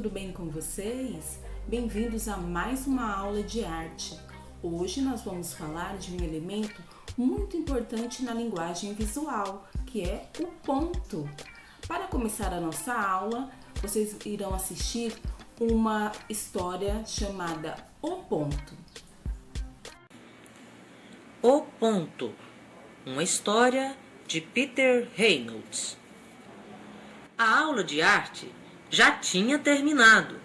tudo bem com vocês? Bem-vindos a mais uma aula de arte. Hoje nós vamos falar de um elemento muito importante na linguagem visual, que é o ponto. Para começar a nossa aula, vocês irão assistir uma história chamada O Ponto. O Ponto, uma história de Peter Reynolds. A aula de arte já tinha terminado,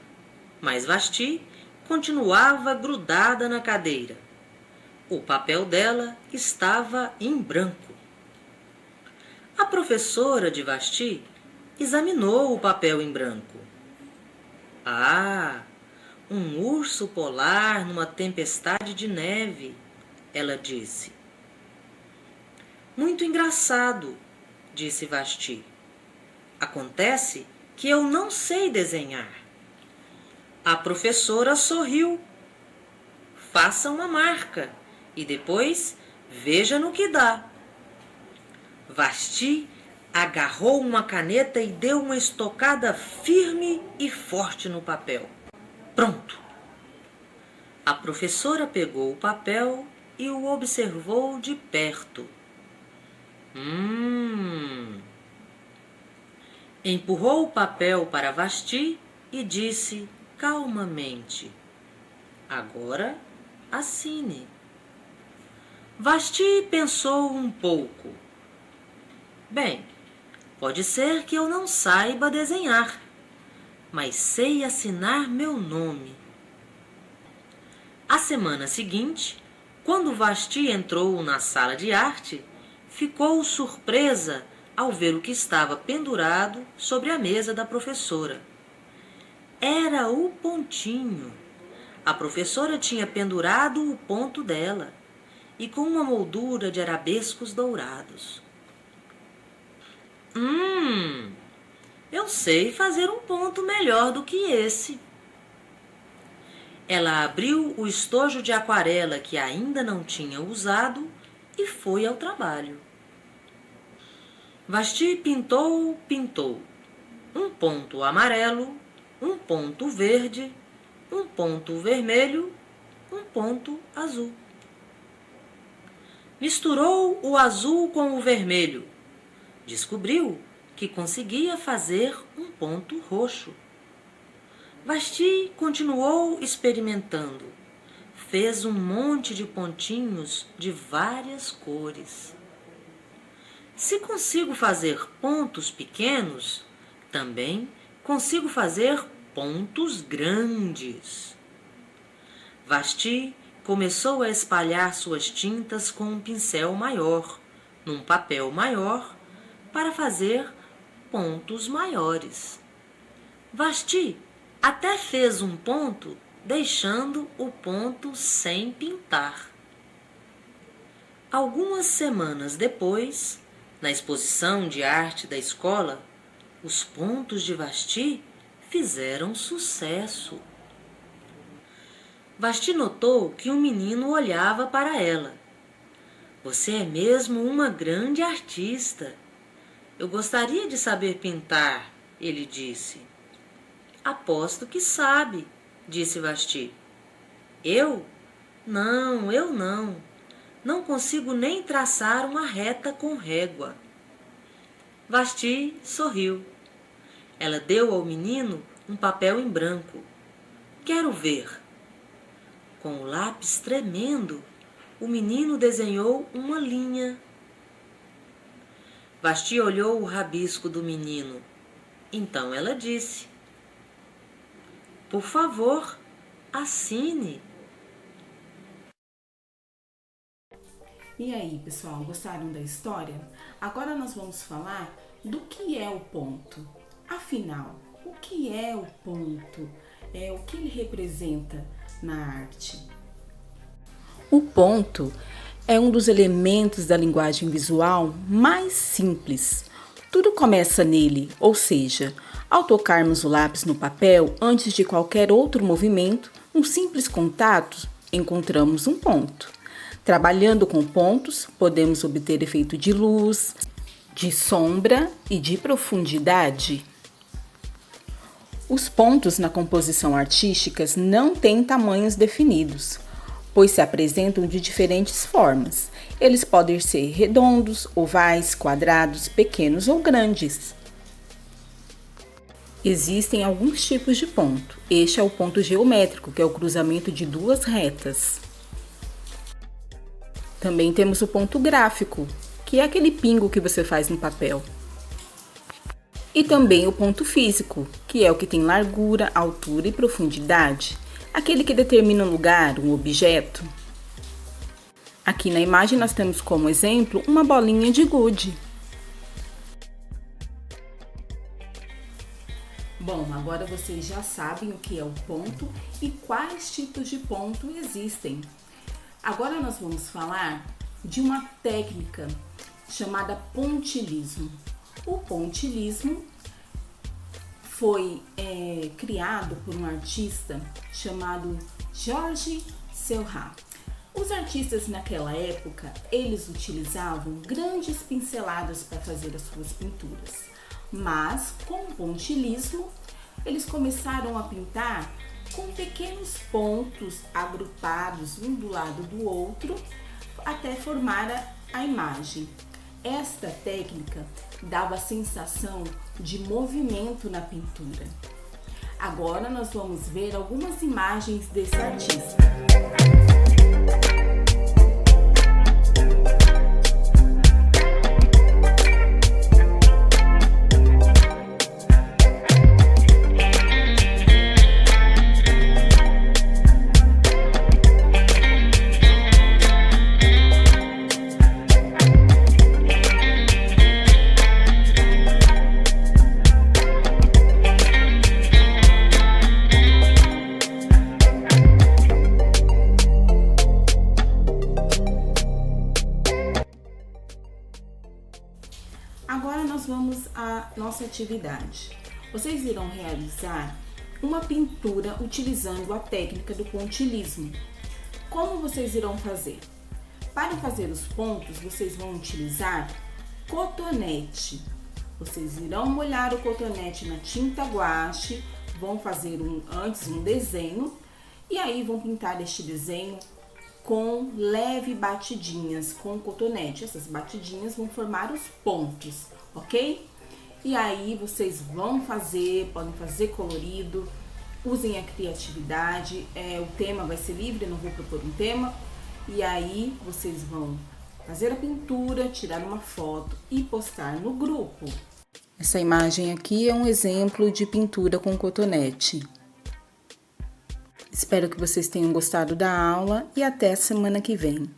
mas Vashti continuava grudada na cadeira. O papel dela estava em branco. A professora de Vashti examinou o papel em branco. Ah, um urso polar numa tempestade de neve, ela disse. Muito engraçado, disse Vashti. Acontece que eu não sei desenhar. A professora sorriu. Faça uma marca e depois veja no que dá. Vashti agarrou uma caneta e deu uma estocada firme e forte no papel. Pronto! A professora pegou o papel e o observou de perto. Empurrou o papel para Vashti e disse calmamente: agora assine. Vashti pensou um pouco. Bem, pode ser que eu não saiba desenhar, mas sei assinar meu nome. A semana seguinte, quando Vashti entrou na sala de arte, ficou surpresa ao ver o que estava pendurado sobre a mesa da professora. Era o pontinho. A professora tinha pendurado o ponto dela, e com uma moldura de arabescos dourados. Eu sei fazer um ponto melhor do que esse. Ela abriu o estojo de aquarela que ainda não tinha usado e foi ao trabalho. Vashti pintou. Um ponto amarelo, um ponto verde, um ponto vermelho, um ponto azul. Misturou o azul com o vermelho. Descobriu que conseguia fazer um ponto roxo. Vashti continuou experimentando. Fez um monte de pontinhos de várias cores. Se consigo fazer pontos pequenos, também consigo fazer pontos grandes. Vashti começou a espalhar suas tintas com um pincel maior, num papel maior, para fazer pontos maiores. Vashti até fez um ponto, deixando o ponto sem pintar. Algumas semanas depois, na exposição de arte da escola, os pontos de Vashti fizeram sucesso. Vashti notou que um menino olhava para ela. Você é mesmo uma grande artista. Eu gostaria de saber pintar, ele disse. Aposto que sabe, disse Vashti. Eu? Não, eu não. Não consigo nem traçar uma reta com régua. Vashti sorriu. Ela deu ao menino um papel em branco. Quero ver. Com o lápis tremendo, o menino desenhou uma linha. Vashti olhou o rabisco do menino. Então ela disse: por favor, assine. E aí, pessoal, gostaram da história? Agora nós vamos falar do que é o ponto. Afinal, o que é o ponto? O que ele representa na arte? O ponto é um dos elementos da linguagem visual mais simples. Tudo começa nele, ou seja, ao tocarmos o lápis no papel, antes de qualquer outro movimento, um simples contato, encontramos um ponto. Trabalhando com pontos, podemos obter efeito de luz, de sombra e de profundidade. Os pontos na composição artística não têm tamanhos definidos, pois se apresentam de diferentes formas. Eles podem ser redondos, ovais, quadrados, pequenos ou grandes. Existem alguns tipos de ponto. Este é o ponto geométrico, que é o cruzamento de duas retas. Também temos o ponto gráfico, que é aquele pingo que você faz no papel. E também o ponto físico, que é o que tem largura, altura e profundidade, aquele que determina um lugar, um objeto. Aqui na imagem nós temos como exemplo uma bolinha de gude. Bom, agora vocês já sabem o que é o ponto e quais tipos de ponto existem. Agora nós vamos falar de uma técnica chamada pontilhismo. O pontilhismo foi criado por um artista chamado Georges Seurat. Os artistas naquela época, eles utilizavam grandes pinceladas para fazer as suas pinturas, mas com o pontilhismo, eles começaram a pintar com pequenos pontos agrupados um do lado do outro até formar a imagem. Esta técnica dava a sensação de movimento na pintura. Agora nós vamos ver algumas imagens desse artista. Agora nós vamos à nossa atividade. Vocês irão realizar uma pintura utilizando a técnica do pontilhismo. Como vocês irão fazer? Para fazer os pontos, vocês vão utilizar cotonete. Vocês irão molhar o cotonete na tinta guache, vão fazer antes um desenho e aí vão pintar este desenho com leve batidinhas com o cotonete. Essas batidinhas vão formar os pontos, ok? E aí vocês vão fazer, podem fazer colorido, usem a criatividade, o tema vai ser livre, eu não vou propor um tema. E aí vocês vão fazer a pintura, tirar uma foto e postar no grupo. Essa imagem aqui é um exemplo de pintura com cotonete. Espero que vocês tenham gostado da aula e até a semana que vem.